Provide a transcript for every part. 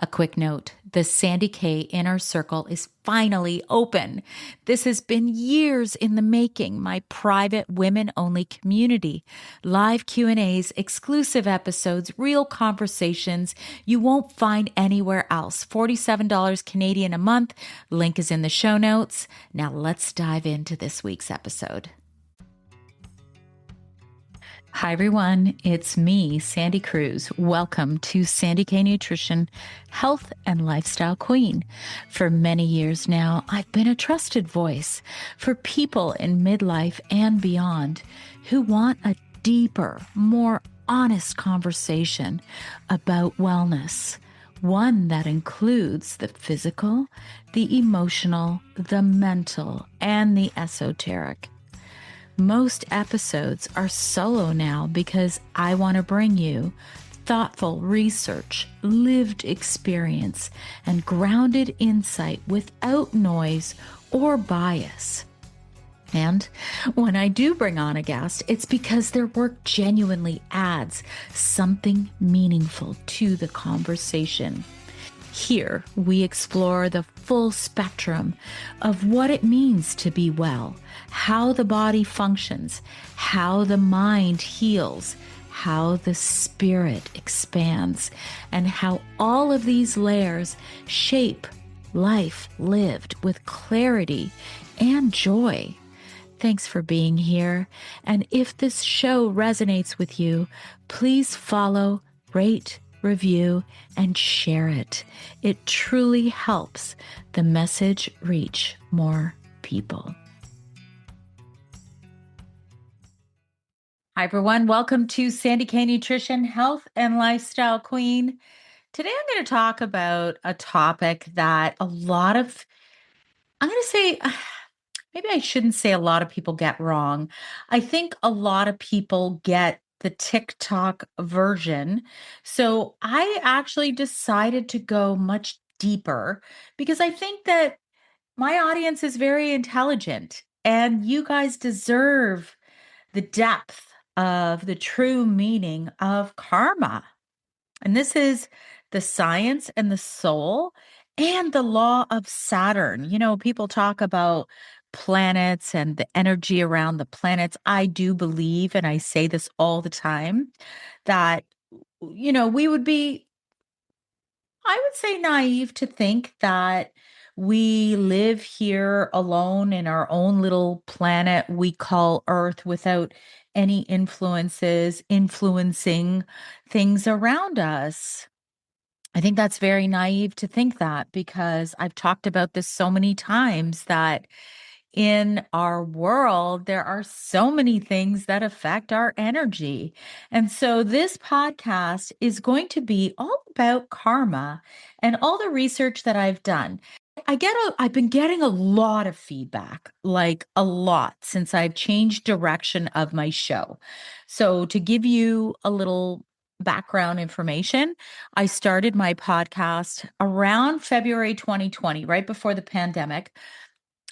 A quick note, the Sandy K Inner Circle is finally open. This has been years in the making, my private women-only community. Live Q&As, exclusive episodes, real conversations you won't find anywhere else. $47 Canadian a month. Link is in the show notes. Now let's dive into this week's episode. Hi, everyone. It's me, Sandy Cruz. Welcome to Sandy K Nutrition, Health and Lifestyle Queen. For many years now, I've been a trusted voice for people in midlife and beyond who want a deeper, more honest conversation about wellness. One that includes the physical, the emotional, the mental, and the esoteric. Most episodes are solo now because I want to bring you thoughtful research, lived experience, and grounded insight without noise or bias. And when I do bring on a guest, it's because their work genuinely adds something meaningful to the conversation. Here, we explore the full spectrum of what it means to be well, how the body functions, how the mind heals, how the spirit expands, and how all of these layers shape life lived with clarity and joy. Thanks for being here. And if this show resonates with you, please follow, rate, review, and share it. It truly helps the message reach more people. Hi, everyone. Welcome to Sandy K Nutrition, Health and Lifestyle Queen. Today, I'm going to talk about a topic that I'm going to say, maybe I shouldn't say a lot of people get wrong. I think a lot of people get the TikTok version. So I actually decided to go much deeper because I think that my audience is very intelligent and you guys deserve the depth of the true meaning of karma. And this is the science and the soul and the law of Saturn. You know, people talk about planets and the energy around the planets. I do believe, and I say this all the time, that, we would be, I would say, naive to think that we live here alone in our own little planet we call Earth without any influences influencing things around us. I think that's very naive to think that because I've talked about this so many times that in our world, there are so many things that affect our energy. And so this podcast is going to be all about karma and all the research that I've done. I've been getting a lot of feedback, like a lot, since I've changed direction of my show. So to give you a little background information, I started my podcast around February 2020, right before the pandemic.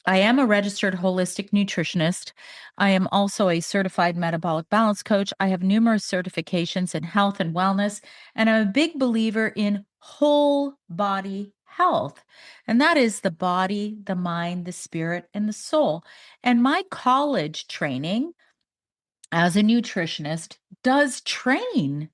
I am a registered holistic nutritionist. I am also a certified metabolic balance coach. I have numerous certifications in health and wellness, and I'm a big believer in whole body health. And that is the body, the mind, the spirit, and the soul. And my college training as a nutritionist does train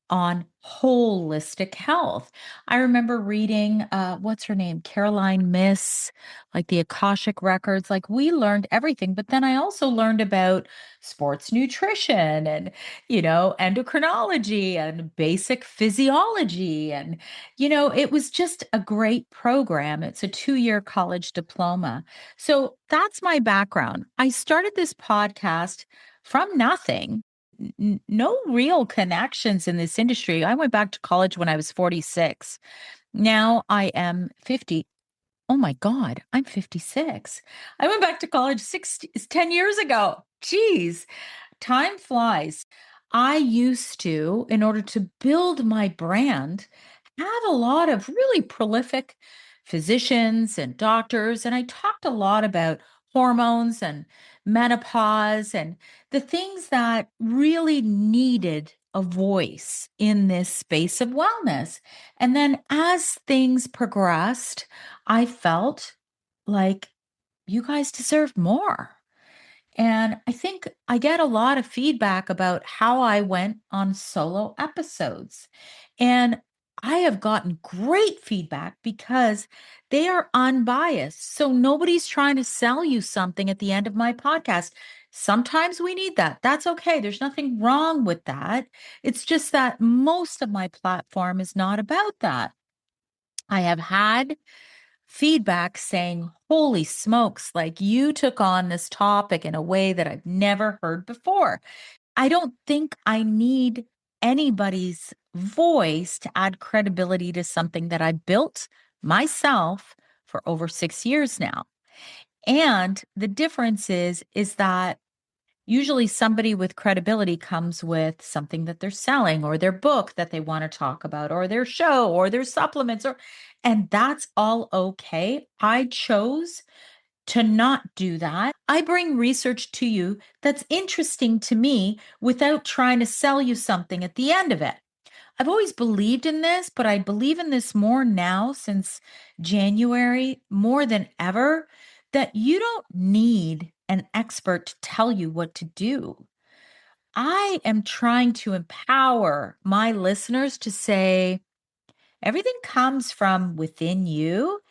on holistic health. I remember reading, what's her name? Caroline Miss, like the Akashic records. Like we learned everything, but then I also learned about sports nutrition and, endocrinology and basic physiology. And, it was just a great program. It's a 2-year college diploma. So that's my background. I started this podcast from nothing. No real connections in this industry. I went back to college when I was 46. Now I am 50. Oh my God, I'm 56. I went back to college 10 years ago. Geez, time flies. I used to, in order to build my brand, have a lot of really prolific physicians and doctors, and I talked a lot about hormones and menopause and the things that really needed a voice in this space of wellness. And then as things progressed, I felt like you guys deserve more. And I think I get a lot of feedback about how I went on solo episodes. And I have gotten great feedback because they are unbiased. So nobody's trying to sell you something at the end of my podcast. Sometimes we need that. That's okay. There's nothing wrong with that. It's just that most of my platform is not about that. I have had feedback saying, holy smokes, like you took on this topic in a way that I've never heard before. I don't think I need anybody's voice to add credibility to something that I built myself for over 6 years now. And the difference is that usually somebody with credibility comes with something that they're selling or their book that they want to talk about or their show or their supplements and that's all okay. I chose to not do that. I bring research to you that's interesting to me without trying to sell you something at the end of it. I've always believed in this, but I believe in this more now since January, more than ever, that you don't need an expert to tell you what to do. I am trying to empower my listeners to say, everything comes from within you,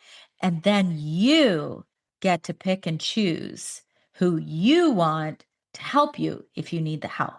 and then you get to pick and choose who you want to help you if you need the help.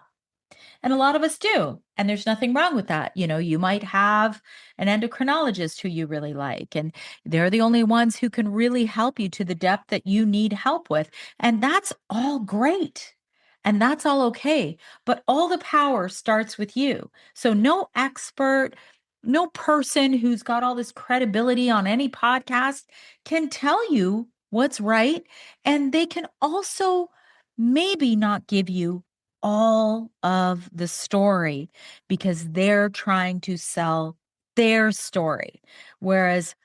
And a lot of us do. And there's nothing wrong with that. You know, you might have an endocrinologist who you really like, and they're the only ones who can really help you to the depth that you need help with. And that's all great. And that's all okay. But all the power starts with you. So, no expert, no person who's got all this credibility on any podcast can tell you what's right. And they can also maybe not give you all of the story because they're trying to sell their story. Whereas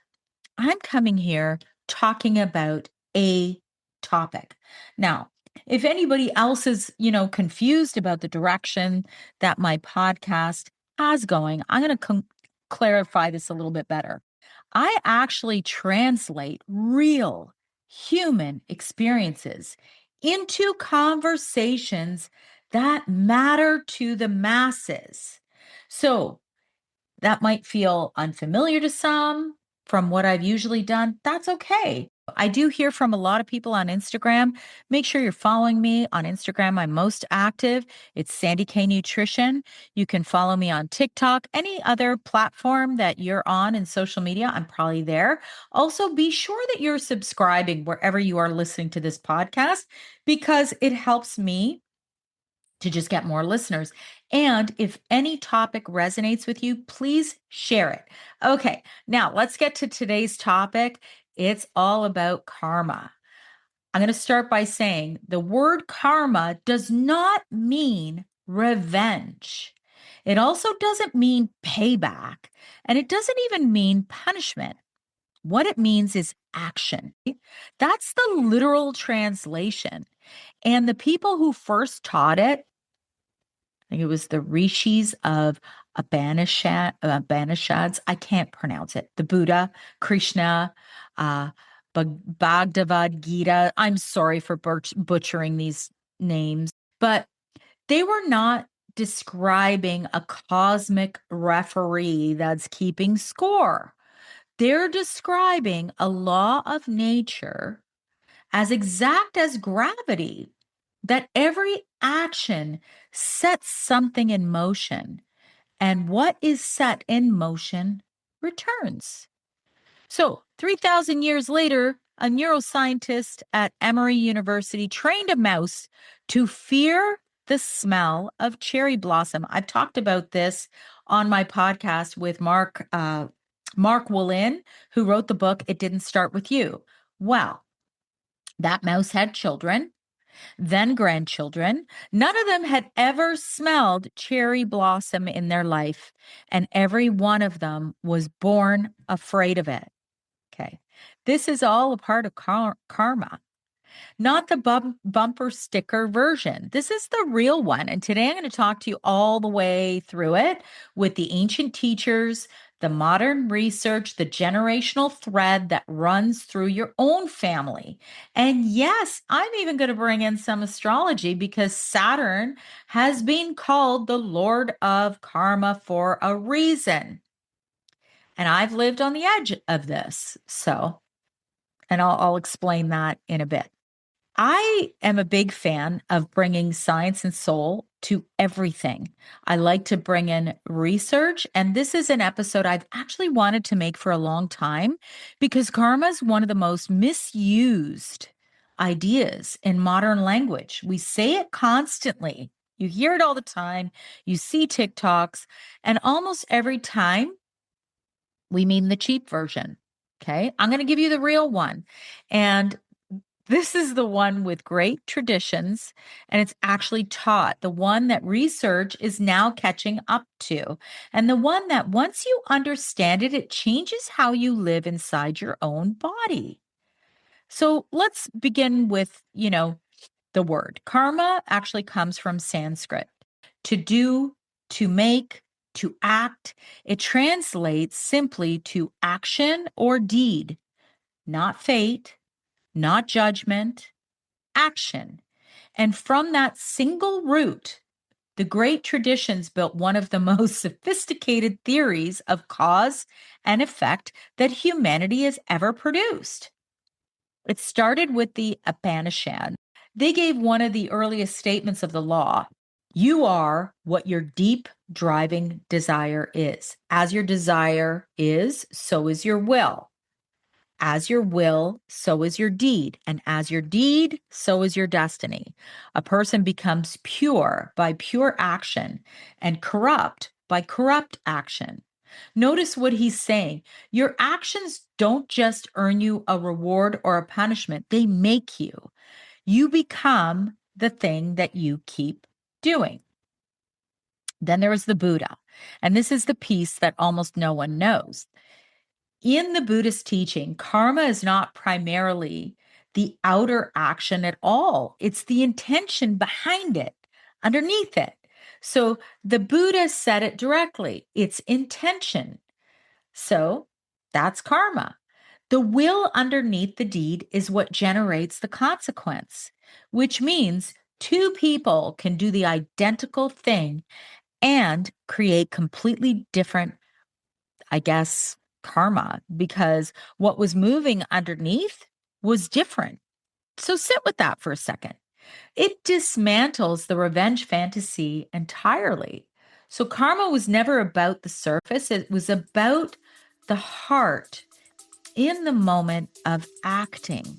I'm coming here talking about a topic. Now, if anybody else is, confused about the direction that my podcast has going, I'm going to clarify this a little bit better. I actually translate real human experiences into conversations that matter to the masses. So, that might feel unfamiliar to some from what I've usually done. That's okay. I do hear from a lot of people on Instagram. Make sure you're following me on Instagram. I'm most active. It's Sandy K Nutrition. You can follow me on TikTok, any other platform that you're on in social media. I'm probably there. Also, be sure that you're subscribing wherever you are listening to this podcast because it helps me to just get more listeners. And if any topic resonates with you, please share it. Okay, now let's get to today's topic. It's all about karma. I'm going to start by saying the word karma does not mean revenge. It also doesn't mean payback, and it doesn't even mean punishment. What it means is action. That's the literal translation. And the people who first taught it, I think it was the rishis of Upanishads. I can't pronounce it. The Buddha, Krishna, uh, Bhagavad Gita. I'm sorry for butchering these names, but they were not describing a cosmic referee that's keeping score. They're describing a law of nature as exact as gravity, that every action sets something in motion, and what is set in motion returns. So, 3,000 years later, a neuroscientist at Emory University trained a mouse to fear the smell of cherry blossom. I've talked about this on my podcast with Mark Wallin, who wrote the book It Didn't Start With You. Well, that mouse had children, then grandchildren. None of them had ever smelled cherry blossom in their life, and every one of them was born afraid of it. Okay. This is all a part of karma. not the bumper sticker version. This is the real one. And today I'm going to talk to you all the way through it with the ancient teachers, the modern research, the generational thread that runs through your own family. And yes, I'm even going to bring in some astrology because Saturn has been called the Lord of Karma for a reason. And I've lived on the edge of this. And I'll explain that in a bit. I am a big fan of bringing science and soul to everything. I like to bring in research, and this is an episode I've actually wanted to make for a long time because karma is one of the most misused ideas in modern language. We say it constantly. You hear it all the time. You see TikToks, and almost every time we mean the cheap version. Okay. I'm going to give you the real one. And this is the one with great traditions, and it's actually taught, the one that research is now catching up to, and the one that once you understand it, it changes how you live inside your own body. So let's begin with, the word. Karma actually comes from Sanskrit. To do, to make, to act. It translates simply to action or deed, not fate, not judgment, action. And from that single root, the great traditions built one of the most sophisticated theories of cause and effect that humanity has ever produced. It started with the Upanishad. They gave one of the earliest statements of the law. You are what your deep driving desire is. As your desire is, so is your will. As your will, so is your deed. And as your deed, so is your destiny. A person becomes pure by pure action and corrupt by corrupt action. Notice what he's saying. Your actions don't just earn you a reward or a punishment, they make you. You become the thing that you keep doing. Then there is the Buddha. And this is the piece that almost no one knows. In the Buddhist teaching, karma is not primarily the outer action at all. It's the intention behind it, underneath it. So the Buddha said it directly. It's intention. So that's karma. The will underneath the deed is what generates the consequence, which means two people can do the identical thing and create completely different, I guess, karma, because what was moving underneath was different. So sit with that for a second. It dismantles the revenge fantasy entirely. So karma was never about the surface, it was about the heart in the moment of acting.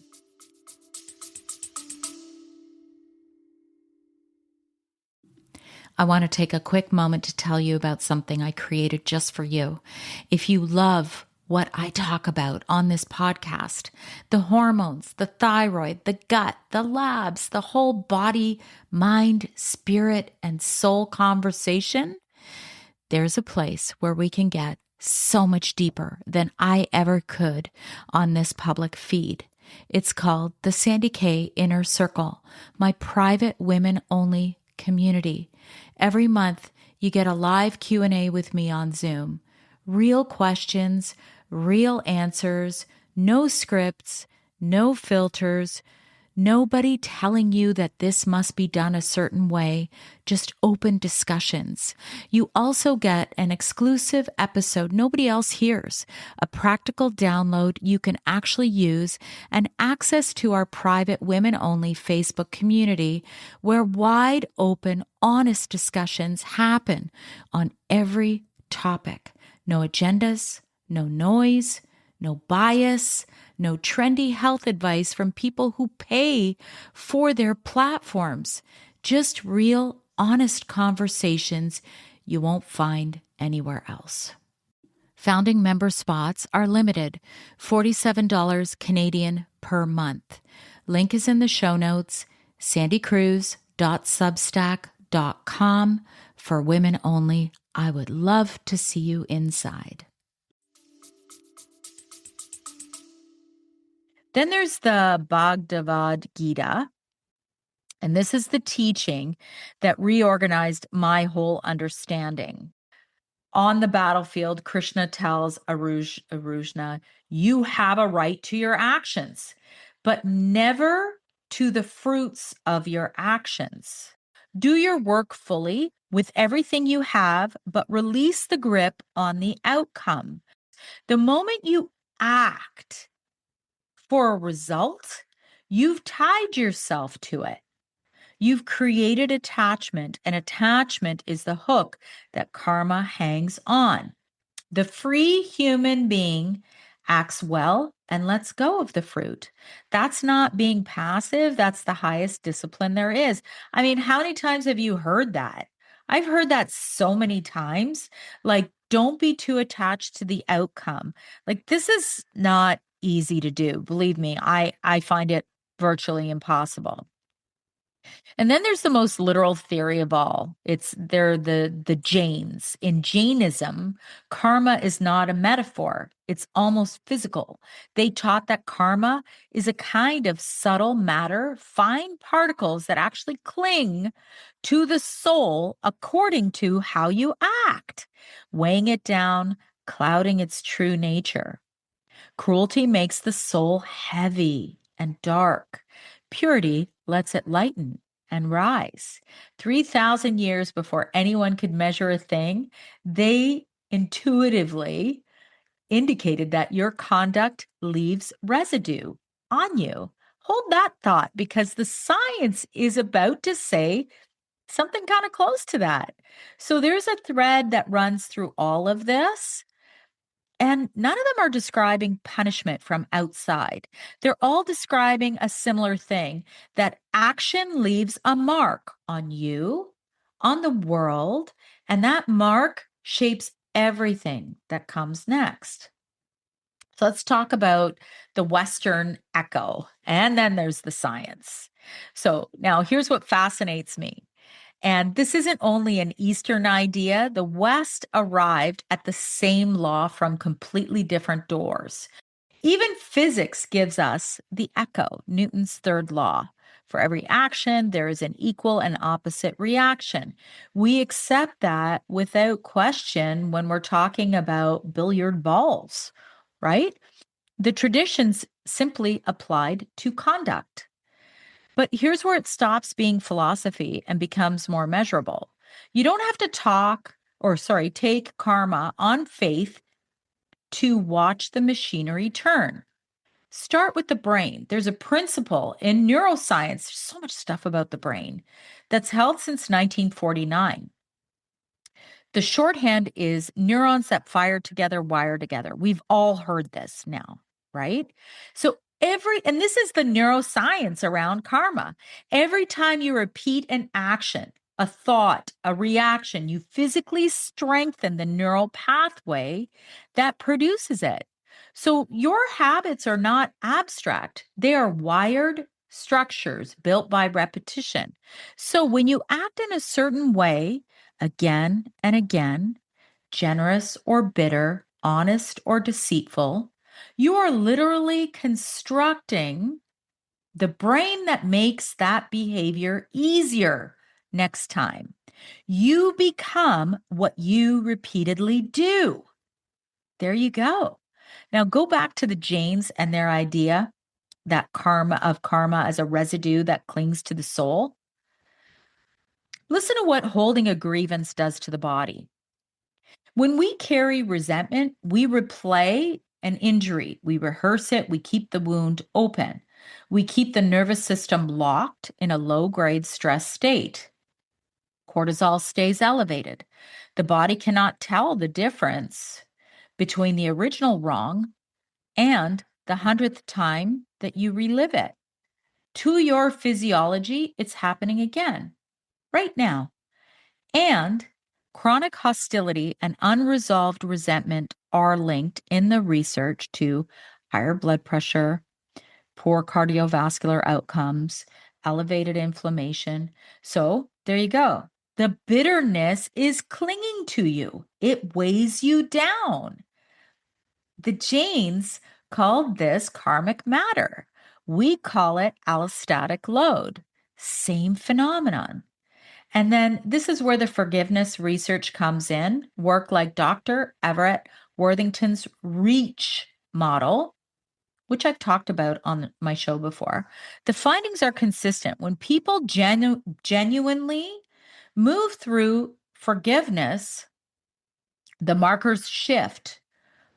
I want to take a quick moment to tell you about something I created just for you. If you love what I talk about on this podcast, the hormones, the thyroid, the gut, the labs, the whole body, mind, spirit, and soul conversation, there's a place where we can get so much deeper than I ever could on this public feed. It's called the Sandy K Inner Circle, my private women-only community. Every month, you get a live Q&A with me on Zoom. Real questions, real answers, no scripts, no filters, nobody telling you that this must be done a certain way, just open discussions. You also get an exclusive episode nobody else hears, a practical download you can actually use, and access to our private women-only Facebook community where wide open, honest discussions happen on every topic. No agendas, no noise, no bias, no trendy health advice from people who pay for their platforms. Just real, honest conversations you won't find anywhere else. Founding member spots are limited, $47 Canadian per month. Link is in the show notes, sandycruz.substack.com. For women only, I would love to see you inside. Then there's the Bhagavad Gita, and this is the teaching that reorganized my whole understanding. On the battlefield, Krishna tells Arjuna, you have a right to your actions, but never to the fruits of your actions. Do your work fully with everything you have, but release the grip on the outcome. The moment you act for a result, you've tied yourself to it. You've created attachment, and attachment is the hook that karma hangs on. The free human being acts well and lets go of the fruit. That's not being passive. That's the highest discipline there is. I mean, how many times have you heard that? I've heard that so many times. Like, don't be too attached to the outcome. Like, this is not easy to do. Believe me, I find it virtually impossible. And then there's the most literal theory of all. They're the Jains. In Jainism, karma is not a metaphor. It's almost physical. They taught that karma is a kind of subtle matter, fine particles that actually cling to the soul according to how you act, weighing it down, clouding its true nature. Cruelty makes the soul heavy and dark. Purity lets it lighten and rise. 3,000 years before anyone could measure a thing, they intuitively indicated that your conduct leaves residue on you. Hold that thought because the science is about to say something kind of close to that. So there's a thread that runs through all of this. And none of them are describing punishment from outside. They're all describing a similar thing, that action leaves a mark on you, on the world, and that mark shapes everything that comes next. So let's talk about the Western echo, and then there's the science. So now here's what fascinates me. And this isn't only an Eastern idea. The West arrived at the same law from completely different doors. Even physics gives us the echo, Newton's third law. For every action, there is an equal and opposite reaction. We accept that without question when we're talking about billiard balls, right? The traditions simply applied to conduct. But here's where it stops being philosophy and becomes more measurable. You don't have to take karma on faith to watch the machinery turn. Start with the brain. There's a principle in neuroscience, there's so much stuff about the brain that's held since 1949. The shorthand is neurons that fire together, wire together. We've all heard this now, right? So and this is the neuroscience around karma. Every time you repeat an action, a thought, a reaction, you physically strengthen the neural pathway that produces it. So your habits are not abstract, they are wired structures built by repetition. So when you act in a certain way, again and again, generous or bitter, honest or deceitful, you are literally constructing the brain that makes that behavior easier next time. You become what you repeatedly do. There you go. Now go back to the Jains and their idea that karma as a residue that clings to the soul. Listen to what holding a grievance does to the body. When we carry resentment, we replay an injury. We rehearse it. We keep the wound open. We keep the nervous system locked in a low grade stress state. Cortisol stays elevated. The body cannot tell the difference between the original wrong and the 100th time that you relive it. To your physiology, it's happening again, right now. And chronic hostility and unresolved resentment are linked in the research to higher blood pressure, poor cardiovascular outcomes, elevated inflammation. So there you go. The bitterness is clinging to you, it weighs you down. The Jains called this karmic matter. We call it allostatic load. Same phenomenon. And then this is where the forgiveness research comes in. Work like Dr. Everett Worthington's REACH model, which I've talked about on my show before. The findings are consistent. When people genuinely move through forgiveness, the markers shift: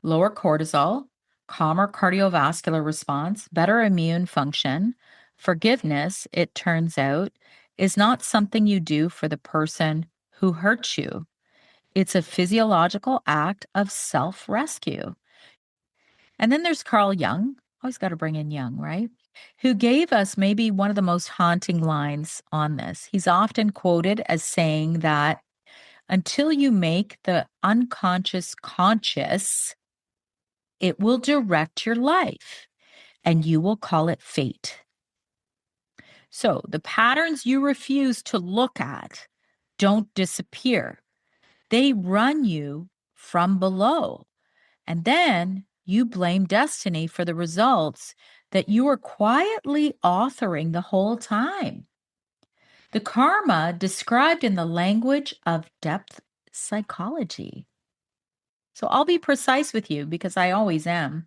lower cortisol, calmer cardiovascular response, better immune function. Forgiveness, it turns out, is not something you do for the person who hurt you. It's a physiological act of self rescue. And then there's Carl Jung. Always got to bring in Jung, right? Who gave us maybe one of the most haunting lines on this. He's often quoted as saying that until you make the unconscious conscious, it will direct your life and you will call it fate. So the patterns you refuse to look at don't disappear. They run you from below. And then you blame destiny for the results that you were quietly authoring the whole time. The karma described in the language of depth psychology. So I'll be precise with you because I always am.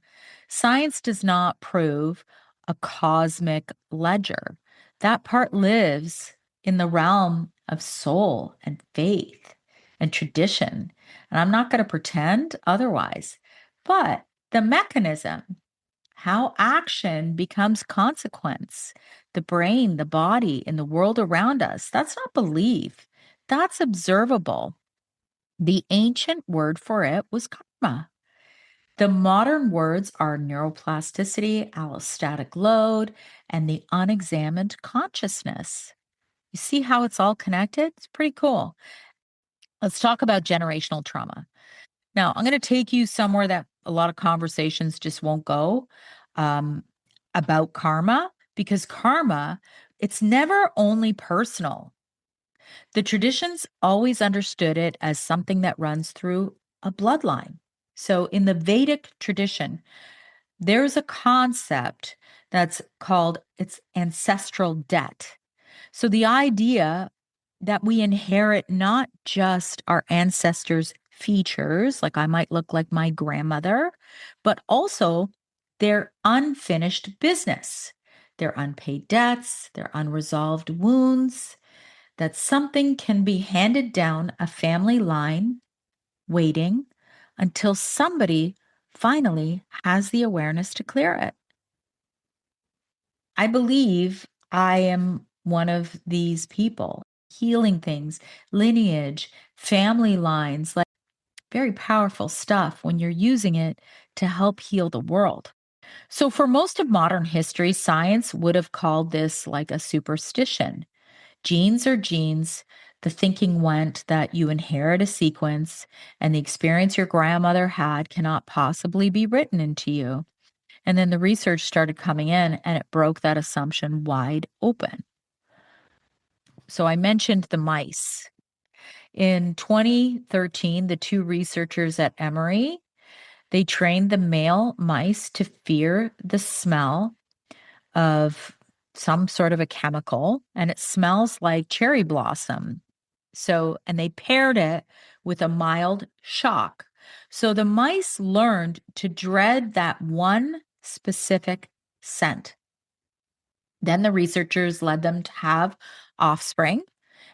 Science does not prove a cosmic ledger. That part lives in the realm of soul and faith and tradition. And I'm not going to pretend otherwise. But the mechanism, how action becomes consequence, the brain, the body, and the world around us, that's not belief. That's observable. The ancient word for it was karma. The modern words are neuroplasticity, allostatic load, and the unexamined consciousness. You see how it's all connected? It's pretty cool. Let's talk about generational trauma. Now, I'm going to take you somewhere that a lot of conversations just won't go, um, about karma, because karma, it's never only personal. The traditions always understood it as something that runs through a bloodline. So in the Vedic tradition, there's a concept that's called its ancestral debt. So the idea that we inherit not just our ancestors' features, like I might look like my grandmother, but also their unfinished business, their unpaid debts, their unresolved wounds, that something can be handed down a family line, waiting until somebody finally has the awareness to clear it. I believe I am one of these people, healing things, lineage, family lines, like very powerful stuff when you're using it to help heal the world. So, for most of modern history, science would have called this like a superstition. Genes are genes. The thinking went that you inherit a sequence, and the experience your grandmother had cannot possibly be written into you. And then the research started coming in and it broke that assumption wide open. So I mentioned the mice. In 2013, the two researchers at Emory, they trained the male mice to fear the smell of some sort of a chemical, and it smells like cherry blossom. So, and they paired it with a mild shock. So the mice learned to dread that one specific scent. Then the researchers led them to have offspring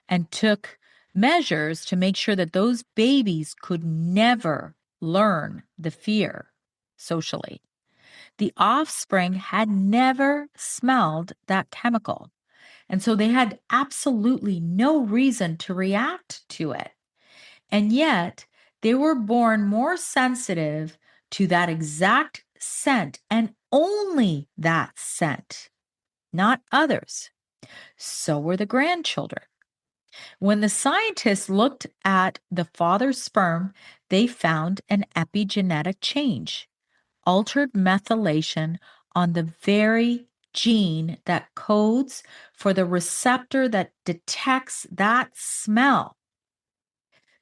and took measures to make sure that those babies could never learn the fear socially. The offspring had never smelled that chemical. And so they had absolutely no reason to react to it. And yet they were born more sensitive to that exact scent and only that scent, not others. So were the grandchildren. When the scientists looked at the father's sperm, they found an epigenetic change, altered methylation on the very gene that codes for the receptor that detects that smell.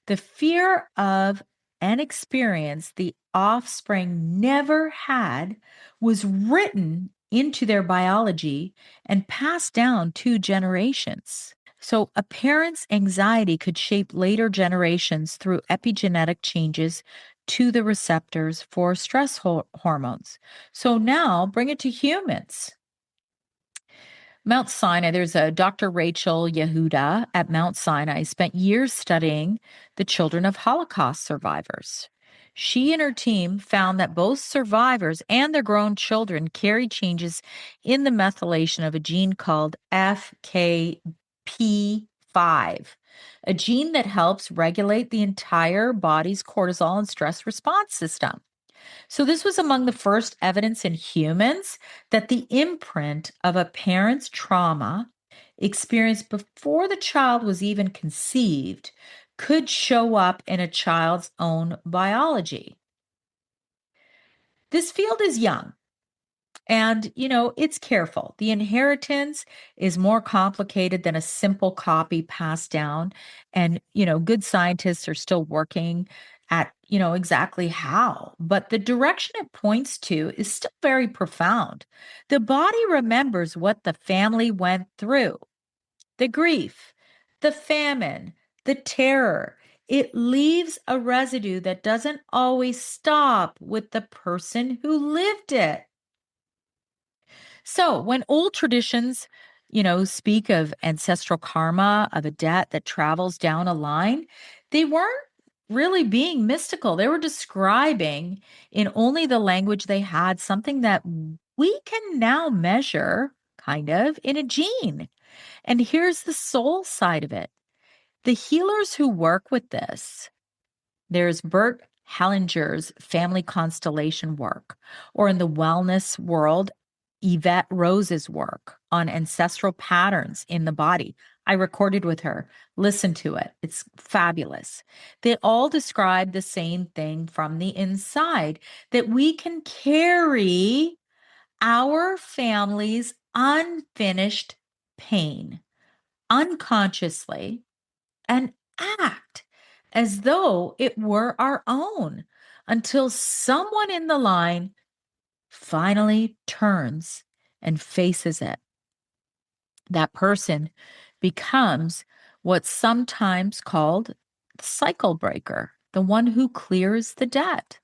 The fear of and experience the offspring never had was written into their biology and passed down 2 generations. So, a parent's anxiety could shape later generations through epigenetic changes to the receptors for stress hormones. So, now bring it to humans. Mount Sinai, there's a Dr. Rachel Yehuda at Mount Sinai spent years studying the children of Holocaust survivors. She and her team found that both survivors and their grown children carry changes in the methylation of a gene called FKP5, a gene that helps regulate the entire body's cortisol and stress response system. So, this was among the first evidence in humans that the imprint of a parent's trauma experienced before the child was even conceived could show up in a child's own biology. This field is young. And, it's careful. The inheritance is more complicated than a simple copy passed down. And, good scientists are still working at, exactly how. But the direction it points to is still very profound. The body remembers what the family went through, the grief, the famine, the terror. It leaves a residue that doesn't always stop with the person who lived it. So, when old traditions, speak of ancestral karma, of a debt that travels down a line, they weren't really being mystical. They were describing in only the language they had something that we can now measure kind of in a gene. And here's the soul side of it. The healers who work with this, there's Bert Hellinger's family constellation work, or in the wellness world, Yvette Rose's work on ancestral patterns in the body. I recorded with her. Listen to it. It's fabulous. They all describe the same thing from the inside, that we can carry our family's unfinished pain unconsciously and act as though it were our own until someone in the line finally turns and faces it. That person becomes what's sometimes called the cycle breaker, the one who clears the debt.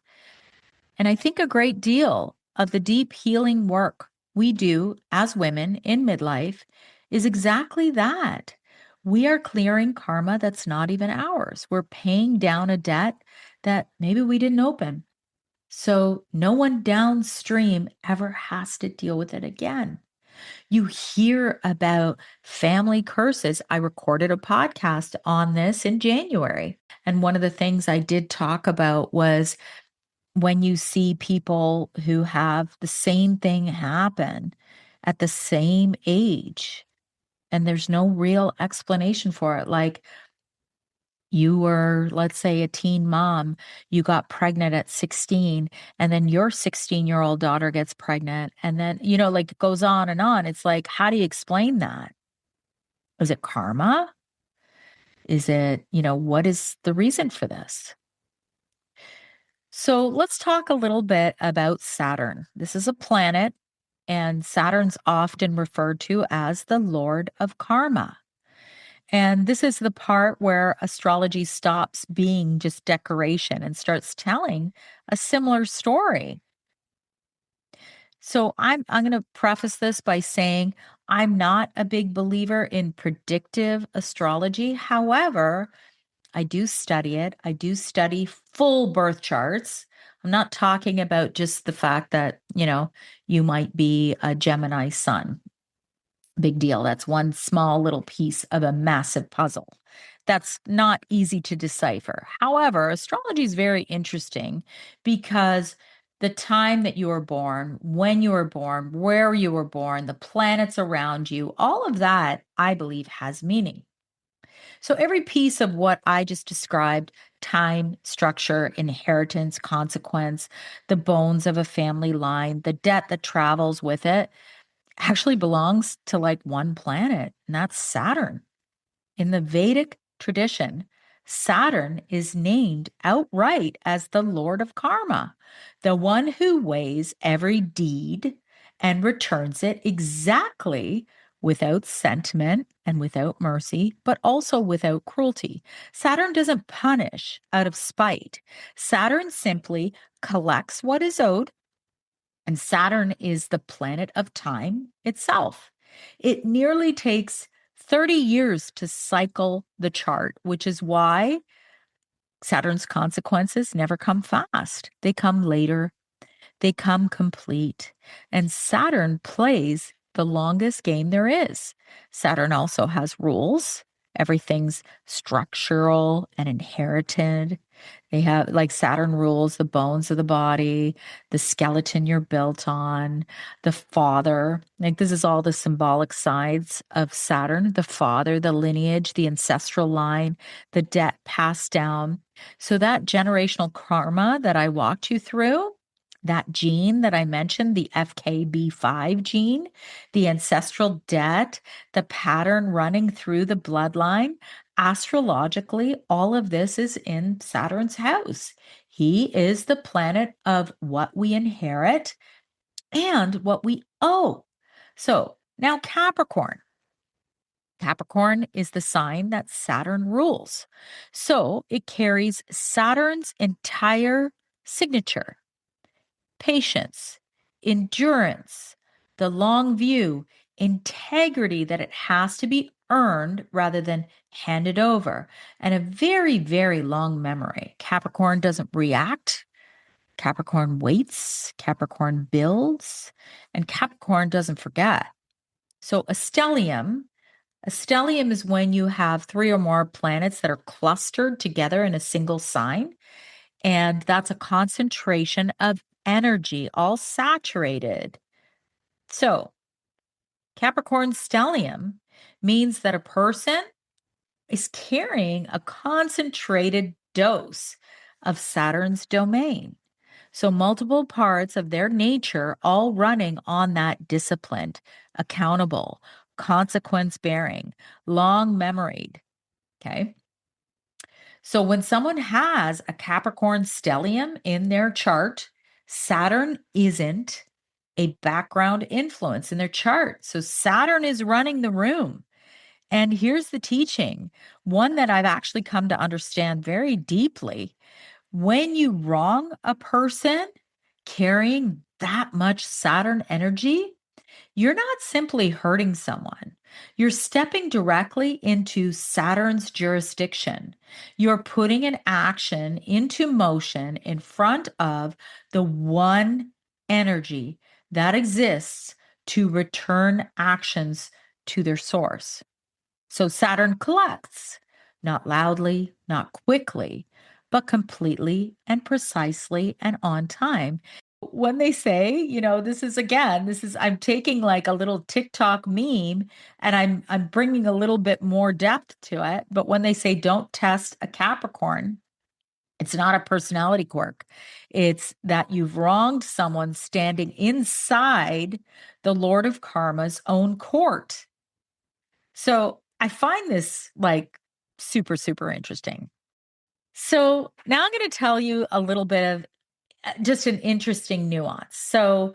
And I think a great deal of the deep healing work we do as women in midlife is exactly that. We are clearing karma that's not even ours. We're paying down a debt that maybe we didn't open. So no one downstream ever has to deal with it again. You hear about family curses. I recorded a podcast on this in January. And one of the things I did talk about was when you see people who have the same thing happen at the same age, and there's no real explanation for it. Like you were, let's say, a teen mom, you got pregnant at 16, and then your 16-year-old daughter gets pregnant, and then, like it goes on and on. It's like, how do you explain that? Is it karma? Is it, what is the reason for this? So let's talk a little bit about Saturn. This is a planet, and Saturn's often referred to as the Lord of Karma. And this is the part where astrology stops being just decoration and starts telling a similar story. So I'm going to preface this by saying I'm not a big believer in predictive astrology. However, I do study it. I do study full birth charts. I'm not talking about just the fact that, you might be a Gemini sun. Big deal. That's one small little piece of a massive puzzle. That's not easy to decipher. However, astrology is very interesting because the time that you were born, when you were born, where you were born, the planets around you, all of that, I believe, has meaning. So every piece of what I just described, time, structure, inheritance, consequence, the bones of a family line, the debt that travels with it, actually belongs to like one planet, and that's Saturn. In the Vedic tradition, Saturn is named outright as the Lord of Karma, the one who weighs every deed and returns it exactly without sentiment and without mercy, but also without cruelty. Saturn doesn't punish out of spite. Saturn simply collects what is owed, and Saturn is the planet of time itself. It nearly takes 30 years to cycle the chart, which is why Saturn's consequences never come fast. They come later, they come complete. And Saturn plays the longest game there is. Saturn also has rules. Everything's structural and inherited. They have, like, Saturn rules the bones of the body, the skeleton you're built on, the father. Like, this is all the symbolic sides of Saturn: the father, the lineage, the ancestral line, the debt passed down. So, that generational karma that I walked you through, that gene that I mentioned, the FKB5 gene, the ancestral debt, the pattern running through the bloodline, astrologically, all of this is in Saturn's house. He is the planet of what we inherit and what we owe. So now Capricorn. Capricorn is the sign that Saturn rules. So it carries Saturn's entire signature: patience, endurance, the long view, integrity, that it has to be earned rather than handed over, and a very, very long memory. Capricorn doesn't react. Capricorn waits. Capricorn builds. And Capricorn doesn't forget. So a stellium is when you have three or more planets that are clustered together in a single sign. And that's a concentration of energy, all saturated. So, Capricorn stellium means that a person is carrying a concentrated dose of Saturn's domain. So, multiple parts of their nature all running on that disciplined, accountable, consequence bearing, long memoried. Okay. So when someone has a Capricorn stellium in their chart, Saturn isn't a background influence in their chart. So Saturn is running the room. And here's the teaching, one that I've actually come to understand very deeply. When you wrong a person carrying that much Saturn energy, you're not simply hurting someone. You're stepping directly into Saturn's jurisdiction. You're putting an action into motion in front of the one energy that exists to return actions to their source. So Saturn collects, not loudly, not quickly, but completely and precisely and on time. When they say, I'm taking like a little TikTok meme and I'm bringing a little bit more depth to it. But when they say don't test a Capricorn, it's not a personality quirk. It's that you've wronged someone standing inside the Lord of Karma's own court. So I find this like super, super interesting. So now I'm going to tell you a little bit of just an interesting nuance. So,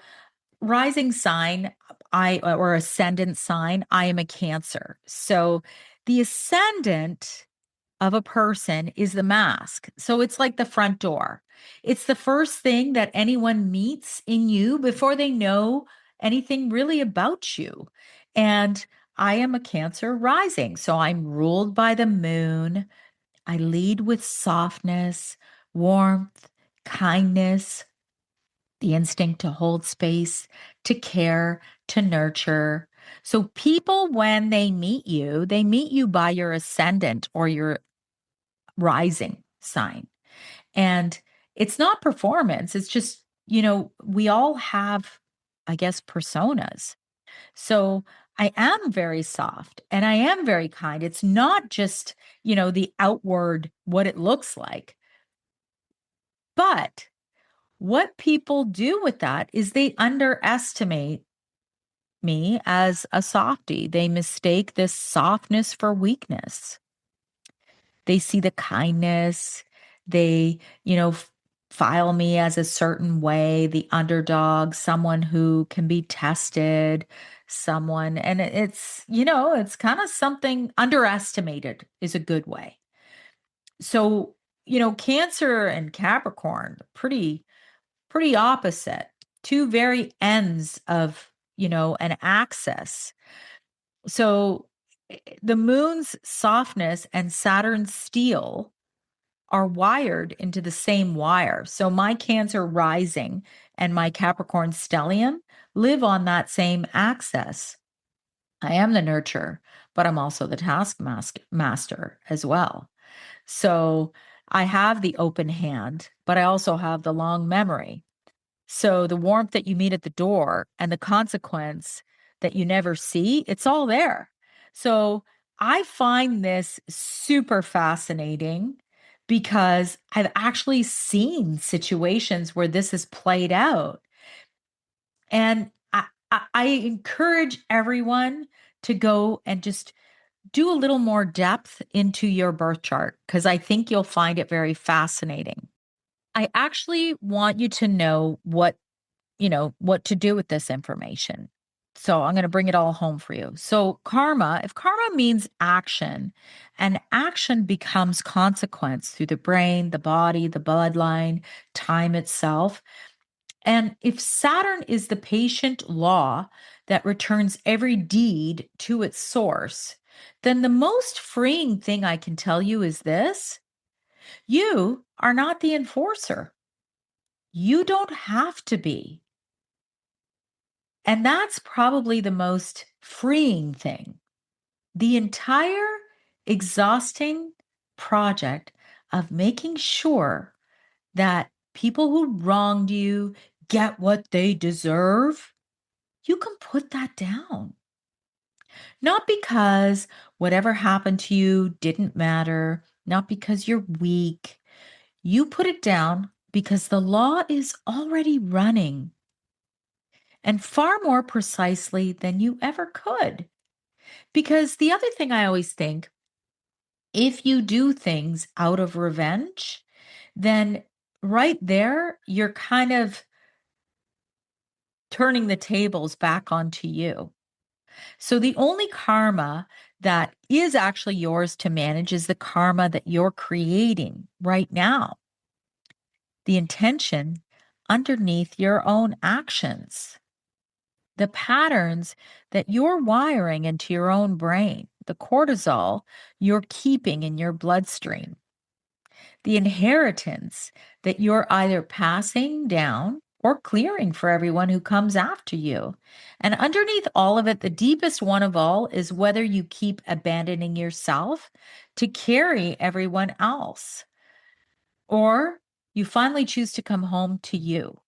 rising sign, or ascendant sign, I am a Cancer. So, the ascendant of a person is the mask. So, it's like the front door. It's the first thing that anyone meets in you before they know anything really about you. And I am a Cancer rising. So, I'm ruled by the moon. I lead with softness, warmth, kindness, the instinct to hold space, to care, to nurture. So, people, when they meet you by your ascendant or your rising sign. And it's not performance, it's just, we all have, I guess, personas. So, I am very soft and I am very kind. It's not just, the outward, what it looks like, but what people do with that is they underestimate me as a softie. They mistake this softness for weakness. They see the kindness. They, file me as a certain way, the underdog, someone who can be tested, someone, and it's kind of something underestimated is a good way. So, Cancer and Capricorn, pretty opposite, two very ends of, an axis. So the moon's softness and Saturn's steel are wired into the same wire. So my Cancer rising and my Capricorn stellium live on that same axis. I am the nurturer, but I'm also the taskmaster as well. So I have the open hand, but I also have the long memory. So the warmth that you meet at the door and the consequence that you never see, it's all there. So I find this super fascinating because I've actually seen situations where this has played out. And I encourage everyone to go and just do a little more depth into your birth chart because I think you'll find it very fascinating. I actually want you to know what to do with this information. So I'm going to bring it all home for you. So if karma means action, and action becomes consequence through the brain, the body, the bloodline, time itself. And if Saturn is the patient law that returns every deed to its source, then the most freeing thing I can tell you is this: you are not the enforcer. You don't have to be. And that's probably the most freeing thing. The entire exhausting project of making sure that people who wronged you get what they deserve, you can put that down. Not because whatever happened to you didn't matter, not because you're weak. You put it down because the law is already running, and far more precisely than you ever could. Because the other thing I always think, if you do things out of revenge, then right there, you're kind of turning the tables back onto you. So the only karma that is actually yours to manage is the karma that you're creating right now, the intention underneath your own actions, the patterns that you're wiring into your own brain, the cortisol you're keeping in your bloodstream, the inheritance that you're either passing down or clearing for everyone who comes after you. And underneath all of it, the deepest one of all is whether you keep abandoning yourself to carry everyone else, or you finally choose to come home to you.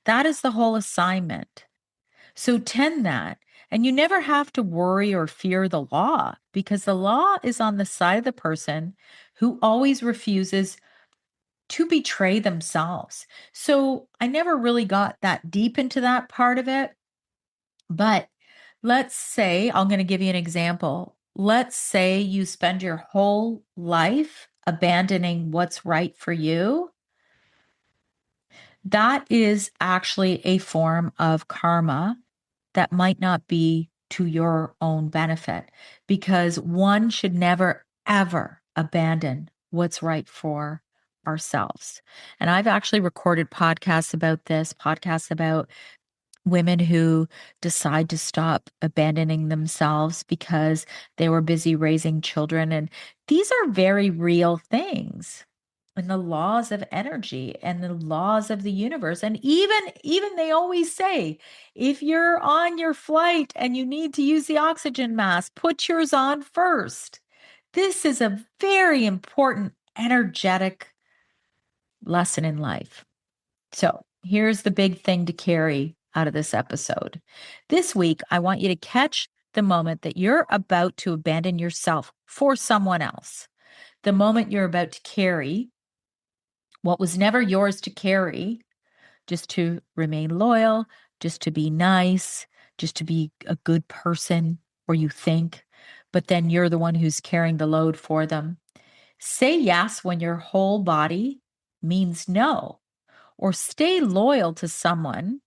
That is the whole assignment. So tend that. And you never have to worry or fear the law because the law is on the side of the person who always refuses to betray themselves. So I never really got that deep into that part of it. But let's say, I'm going to give you an example. Let's say you spend your whole life abandoning what's right for you. That is actually a form of karma that might not be to your own benefit because one should never, ever abandon what's right for ourselves. And I've actually recorded podcasts about women who decide to stop abandoning themselves because they were busy raising children. And these are very real things. And the laws of energy and the laws of the universe. And even they always say, if you're on your flight and you need to use the oxygen mask, put yours on first. This is a very important energetic lesson in life. So here's the big thing to carry out of this episode. This week, I want you to catch the moment that you're about to abandon yourself for someone else. The moment you're about to carry what was never yours to carry, just to remain loyal, just to be nice, just to be a good person, or you think, but then you're the one who's carrying the load for them. Say yes when your whole body means no, or stay loyal to someone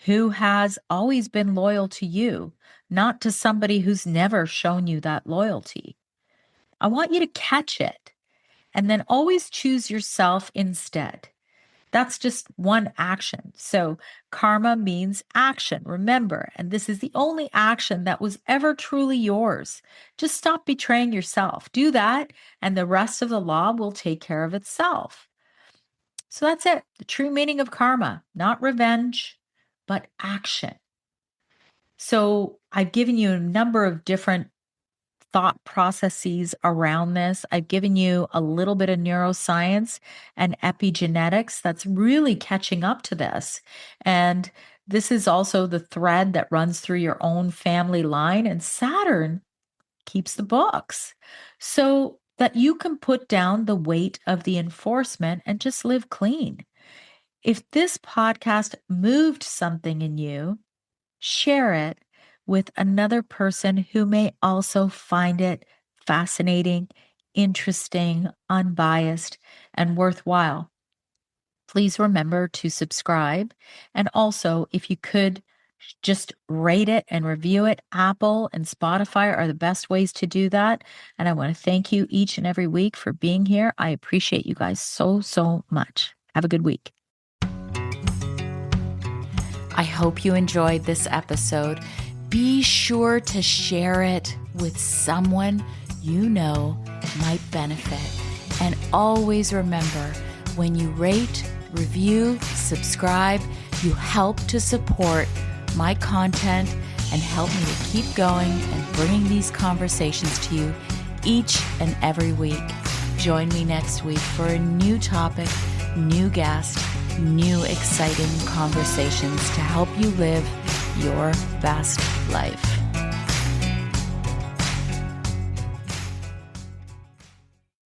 who has always been loyal to you, not to somebody who's never shown you that loyalty. I want you to catch it and then always choose yourself instead. That's just one action. So karma means action, remember, and this is the only action that was ever truly yours. Just stop betraying yourself. Do that, and the rest of the law will take care of itself. So that's it. The true meaning of karma, not revenge, but action. So I've given you a number of different thought processes around this. I've given you a little bit of neuroscience and epigenetics that's really catching up to this. And this is also the thread that runs through your own family line, and Saturn keeps the books so that you can put down the weight of the enforcement and just live clean. If this podcast moved something in you, share it with another person who may also find it fascinating, interesting, unbiased, and worthwhile. Please remember to subscribe. And also, if you could just rate it and review it, Apple and Spotify are the best ways to do that. And I want to thank you each and every week for being here. I appreciate you guys so, so much. Have a good week. I hope you enjoyed this episode. Be sure to share it with someone you know might benefit. And always remember, when you rate, review, subscribe, you help to support my content and help me to keep going and bringing these conversations to you each and every week. Join me next week for a new topic, new guest, new exciting conversations to help you live your best life.